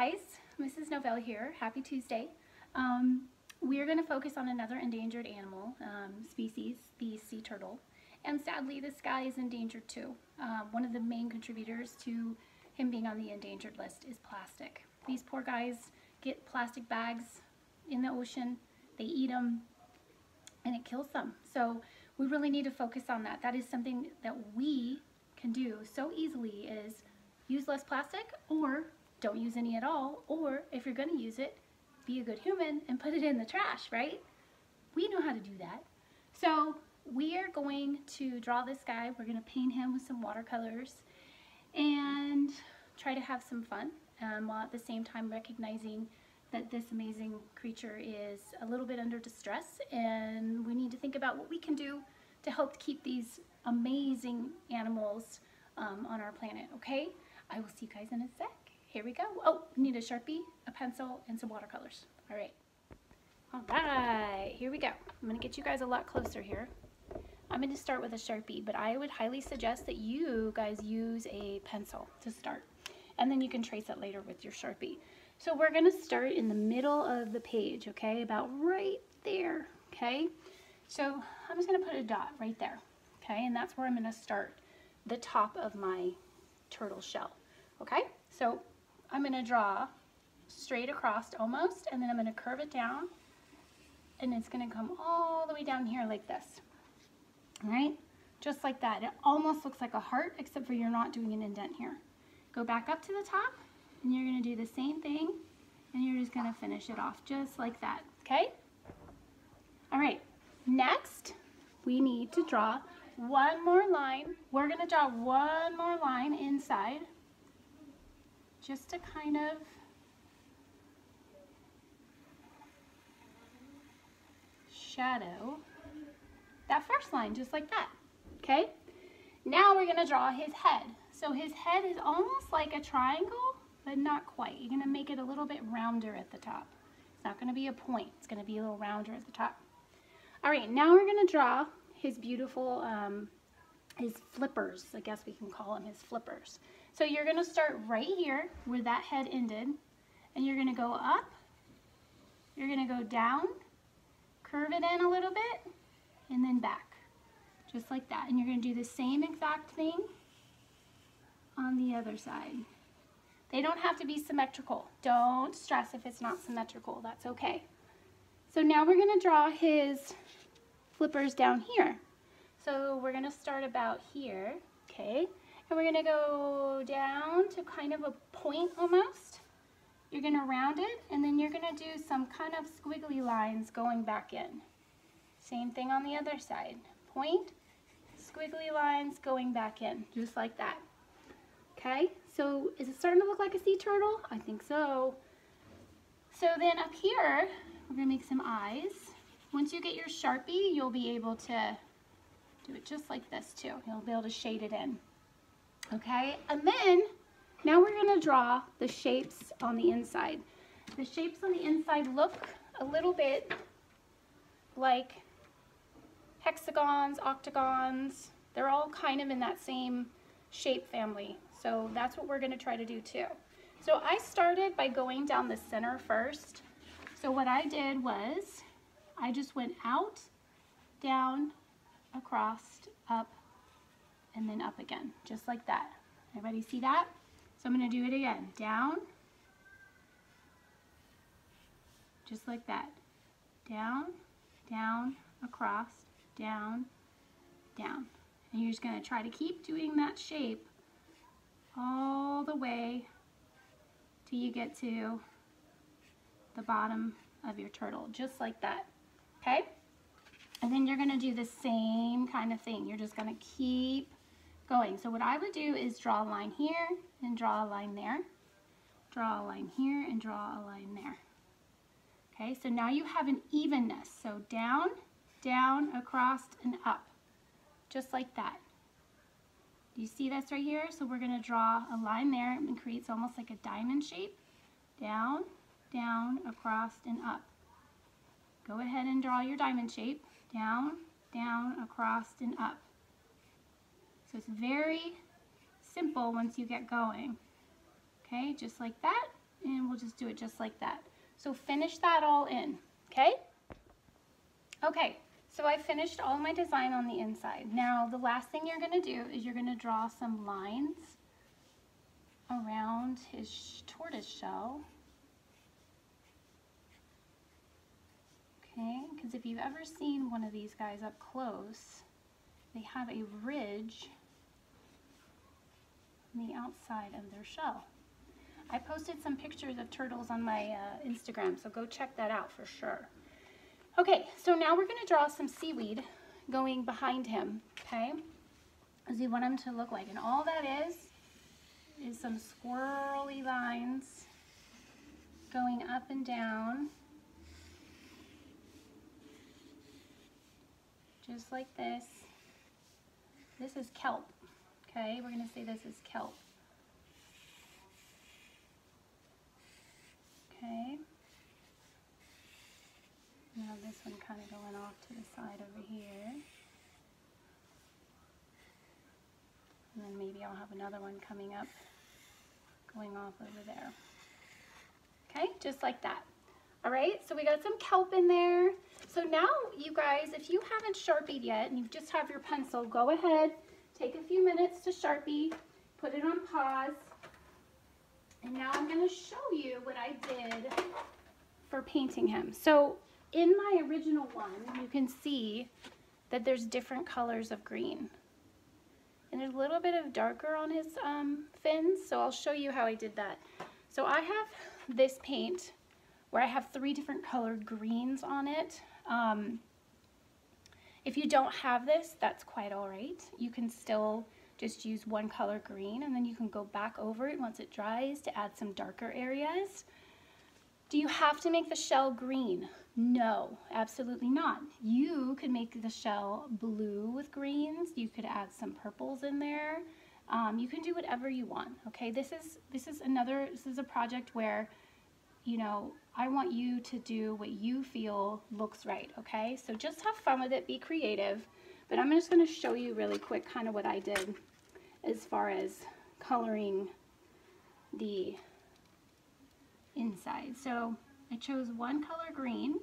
guys, Mrs. Novell here. Happy Tuesday. We are going to focus on another endangered animal species, the sea turtle. And sadly, this guy is endangered too. One of the main contributors to him being on the endangered list is plastic. These poor guys get plastic bags in the ocean, they eat them, and it kills them. So we really need to focus on that. That is something that we can do so easily, is use less plastic, or don't use any at all, or if you're going to use it, be a good human and put it in the trash, right? We know how to do that. So we are going to draw this guy. We're going to paint him with some watercolors and try to have some fun, while at the same time recognizing that this amazing creature is a little bit under distress, and we need to think about what we can do to help keep these amazing animals on our planet, okay? I will see you guys in a sec. Here we go. Oh, we need a Sharpie, a pencil, and some watercolors. All right, here we go. I'm gonna get you guys a lot closer here. I'm gonna start with a Sharpie, but I would highly suggest that you guys use a pencil to start, and then you can trace it later with your Sharpie. So we're gonna start in the middle of the page, okay? About right there, okay? So I'm just gonna put a dot right there, okay? And that's where I'm gonna start the top of my turtle shell, okay? So I'm gonna draw straight across almost, and then I'm gonna curve it down, and it's gonna come all the way down here like this, all right? Just like that. It almost looks like a heart, except for you're not doing an indent here. Go back up to the top, and you're gonna do the same thing, and you're just gonna finish it off just like that, okay? All right, next, we need to draw one more line. We're gonna draw one more line inside, just to kind of shadow that first line, just like that, okay? Now we're gonna draw his head. So his head is almost like a triangle, but not quite. You're gonna make it a little bit rounder at the top. It's not gonna be a point, it's gonna be a little rounder at the top. All right, now we're gonna draw his beautiful, his flippers, I guess we can call them his flippers. So you're gonna start right here where that head ended, and you're gonna go up, you're gonna go down, curve it in a little bit, and then back, just like that. And you're gonna do the same exact thing on the other side. They don't have to be symmetrical. Don't stress if it's not symmetrical, that's okay. So now we're gonna draw his flippers down here. So we're gonna start about here, okay? And we're gonna go down to kind of a point almost. You're gonna round it, and then you're gonna do some kind of squiggly lines going back in. Same thing on the other side. Point, squiggly lines going back in, just like that. Okay, so is it starting to look like a sea turtle? I think so. So then up here, we're gonna make some eyes. Once you get your Sharpie, you'll be able to do it just like this too. You'll be able to shade it in. Okay, and then now we're gonna draw the shapes on the inside. The shapes on the inside look a little bit like hexagons, octagons. They're all kind of in that same shape family. So that's what we're gonna try to do too. So I started by going down the center first. So what I did was, I just went out, down, across, up, and then up again, just like that. Everybody see that? So I'm gonna do it again. Down, just like that. Down, down, across, down, down. And you're just gonna try to keep doing that shape all the way till you get to the bottom of your turtle, just like that, okay? And then you're gonna do the same kind of thing. You're just gonna keep going. So what I would do is draw a line here and draw a line there, draw a line here and draw a line there. Okay, so now you have an evenness. So down, down, across, and up, just like that. Do you see this right here? So we're gonna draw a line there and creates almost like a diamond shape. Down, down, across, and up. Go ahead and draw your diamond shape. Down, down, across, and up. So it's very simple once you get going. Okay, just like that. And we'll just do it just like that. So finish that all in, okay? Okay, so I finished all my design on the inside. Now the last thing you're gonna do is you're gonna draw some lines around his tortoise shell. Okay, because if you've ever seen one of these guys up close, they have a ridge on the outside of their shell. I posted some pictures of turtles on my Instagram, so go check that out for sure. Okay, so now we're gonna draw some seaweed going behind him, okay? As we want him to look like, and all that is some swirly lines going up and down, just like this. This is kelp, okay? We're gonna say this is kelp. Okay. Now this one kind of going off to the side over here. And then maybe I'll have another one coming up, going off over there. Okay, just like that. All right, so we got some kelp in there. So now, you guys, if you haven't Sharpied yet and you just have your pencil, go ahead, take a few minutes to Sharpie, put it on pause. And now I'm going to show you what I did for painting him. So in my original one, you can see that there's different colors of green. And there's a little bit of darker on his fins, so I'll show you how I did that. So I have this paint where I have 3 different colored greens on it. If you don't have this, that's quite all right. You can still just use one color green, and then you can go back over it once it dries to add some darker areas. Do you have to make the shell green? No, absolutely not. You could make the shell blue with greens. You could add some purples in there. You can do whatever you want. Okay, this is a project where, you know, I want you to do what you feel looks right. Okay, so just have fun with it, be creative. But I'm just going to show you really quick kind of what I did as far as coloring the inside. So I chose one color green.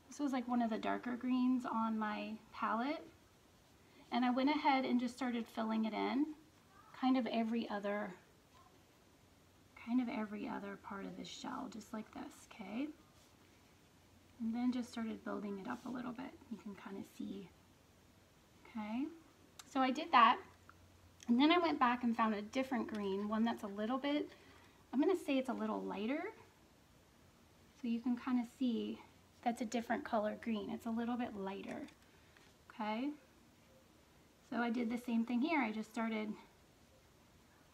This was like one of the darker greens on my palette. And I went ahead and just started filling it in, kind of every other part of the shell, just like this, okay? And then just started building it up a little bit. You can kind of see, okay? So I did that. And then I went back and found a different green, one that's a little bit, I'm going to say it's a little lighter. So you can kind of see that's a different color green. It's a little bit lighter, okay? So I did the same thing here. I just started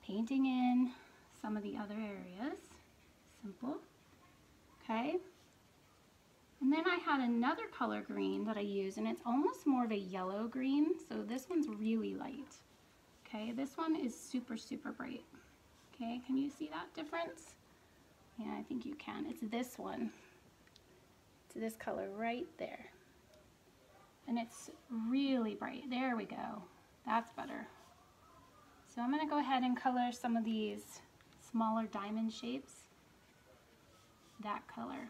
painting in some of the other areas. Simple, okay? And then I had another color green that I used, and it's almost more of a yellow green. So this one's really light. Okay, this one is super, super bright. Okay, can you see that difference? Yeah, I think you can. It's this one. It's this color right there. And it's really bright. There we go. That's better. So I'm going to go ahead and color some of these smaller diamond shapes. That color.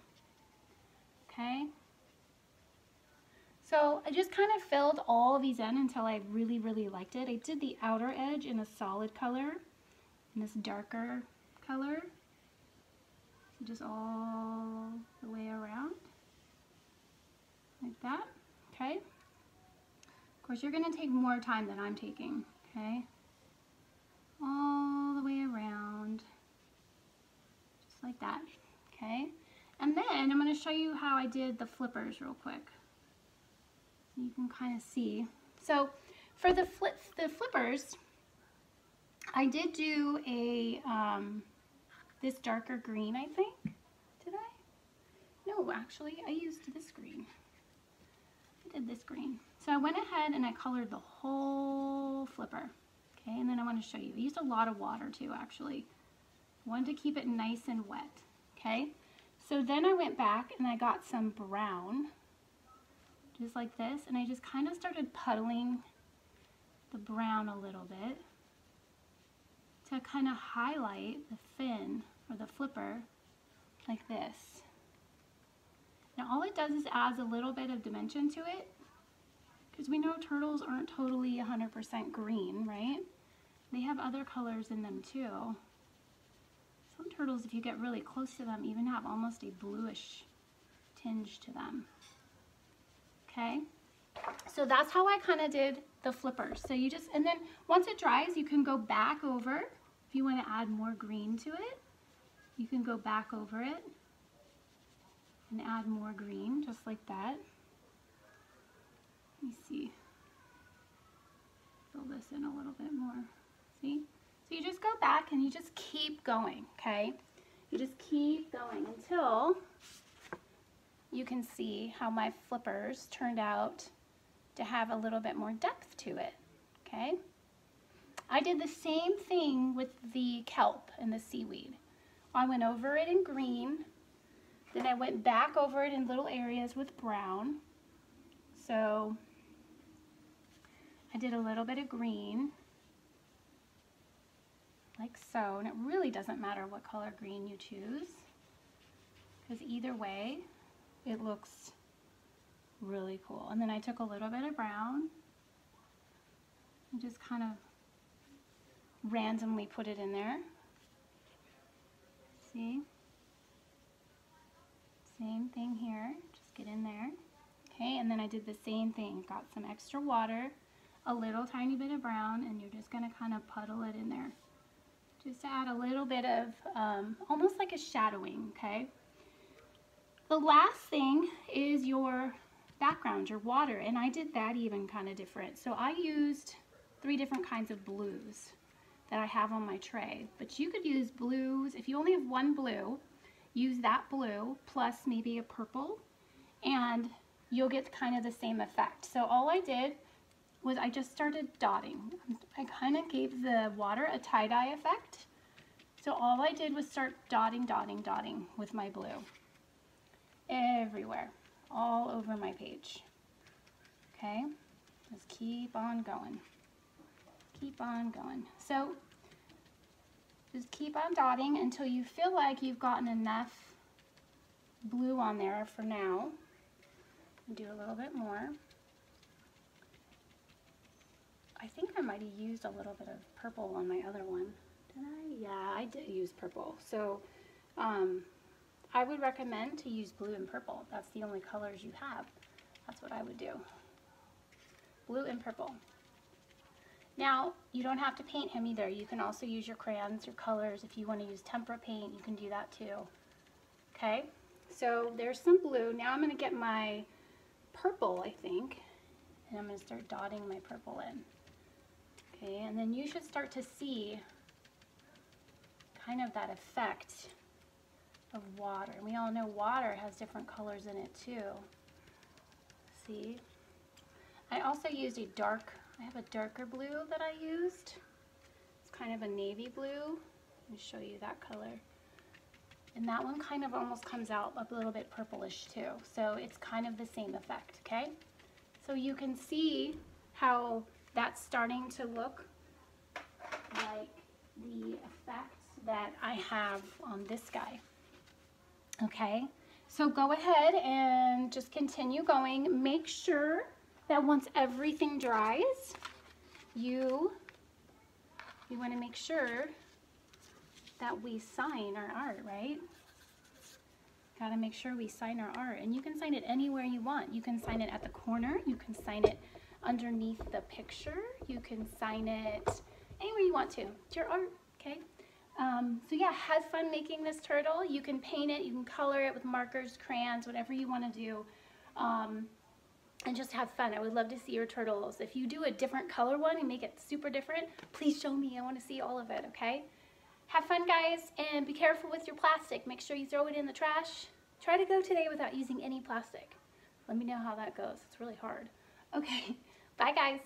Okay. So I just kind of filled all of these in until I really, really liked it. I did the outer edge in a solid color, and this darker color, just all the way around, like that, okay? Of course, you're going to take more time than I'm taking, okay? All the way around, just like that, okay? And then I'm going to show you how I did the flippers real quick. You can kind of see. So for the flippers, I did do a this darker green, I think. Did I? No, actually, I used this green. I did this green. So I went ahead and I colored the whole flipper. Okay, and then I want to show you. I used a lot of water too, actually. I wanted to keep it nice and wet. Okay, so then I went back and I got some brown, just like this, and I just kind of started puddling the brown a little bit to kind of highlight the fin or the flipper like this. Now all it does is adds a little bit of dimension to it, because we know turtles aren't totally 100% green, right? They have other colors in them too. Some turtles, if you get really close to them, even have almost a bluish tinge to them. Okay, so that's how I kind of did the flippers. So you just, and then once it dries, you can go back over. If you want to add more green to it, you can go back over it and add more green, just like that. Let me see. Fill this in a little bit more. See? So you just go back and you just keep going, okay? You just keep going until you can see how my flippers turned out to have a little bit more depth to it, okay? I did the same thing with the kelp and the seaweed. I went over it in green, then I went back over it in little areas with brown. So I did a little bit of green, like so, and it really doesn't matter what color green you choose, because either way, it looks really cool. And then I took a little bit of brown and just kind of randomly put it in there. See? Same thing here, just get in there. Okay, and then I did the same thing. Got some extra water, a little tiny bit of brown, and you're just gonna kind of puddle it in there. Just to add a little bit of, almost like a shadowing, okay? The last thing is your background, your water, and I did that even kind of different. So I used 3 different kinds of blues that I have on my tray, but you could use blues. If you only have one blue, use that blue plus maybe a purple, and you'll get kind of the same effect. So all I did was I just started dotting. I kind of gave the water a tie-dye effect. So all I did was start dotting, dotting, dotting with my blue. Everywhere, all over my page. Okay, just keep on going. Keep on going. So just keep on dotting until you feel like you've gotten enough blue on there for now. Do a little bit more. I think I might have used a little bit of purple on my other one. Did I? Yeah, I did use purple. So I would recommend to use blue and purple. If that's the only colors you have, that's what I would do. Blue and purple. Now, you don't have to paint him either. You can also use your crayons, your colors. If you want to use tempera paint, you can do that too. Okay, so there's some blue. Now I'm going to get my purple, I think, and I'm going to start dotting my purple in. Okay, and then you should start to see kind of that effect of water. We all know water has different colors in it too. See? I also used a dark, I have a darker blue that I used. It's kind of a navy blue. Let me show you that color. And that one kind of almost comes out a little bit purplish too. So it's kind of the same effect, okay? So you can see how that's starting to look like the effect that I have on this guy. Okay, so go ahead and just continue going. Make sure that once everything dries, you want to make sure that we sign our art, right? Got to make sure we sign our art, and you can sign it anywhere you want. You can sign it at the corner, you can sign it underneath the picture, you can sign it anywhere you want to. It's your art, okay? So yeah, have fun making this turtle. You can paint it, you can color it with markers, crayons, whatever you want to do, and just have fun. I would love to see your turtles. If you do a different color one and make it super different, please show me. I want to see all of it, okay? Have fun, guys, and be careful with your plastic. Make sure you throw it in the trash. Try to go today without using any plastic. Let me know how that goes. It's really hard. Okay, bye, guys.